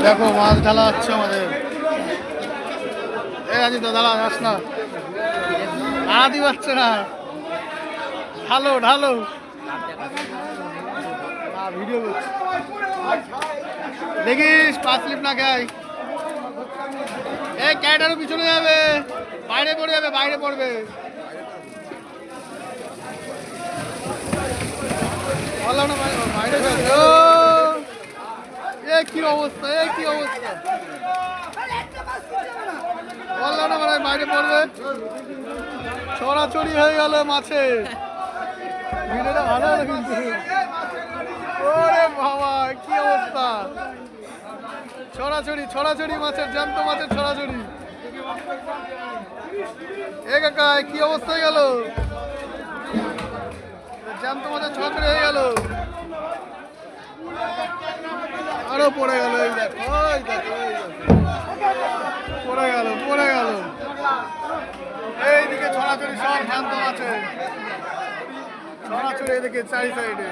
দেখো মাছ ঢালা হচ্ছে আমাদের। এই আজি তো দাঁড়া, যাস না, আদি পাচ্ছে না। ঢালো ঢালো, ভিডিও করছি, দেখিস পা স্লিপ না খাই। এই ক্যাটারও পিছনে যাবে, বাইরে পড়ে যাবে, বাইরে পড়বে। বললাম না বাইরে যাবে। ও এ কি অবস্থা, এ কি অবস্থা, বললাম না মানে বাইরে পড়বে। ছড়াছড়ি হয়ে গেল মাছে। ভিডিওটা ভালো হলো কিন্তু। ওরে বাবা কি অবস্থা, ছড়াছড়ি ছড়াছড়ি মাছের, জ্যান্ত মাছের ছড়াছড়ি। এ কাকা কি অবস্থা হয়ে গেল, জ্যান্ত মাছের ছড়াছড়ি হয়ে গেল। আরো পড়ে গেল, এই দেখো, ওই দেখো, ওই দেখো, পড়ে গেল, পড়ে গেল। এইদিকে ছড়াছড়ি সব জ্যান্ত মাছের ছড়াছড়ি, এদিকে চারি সাইডে।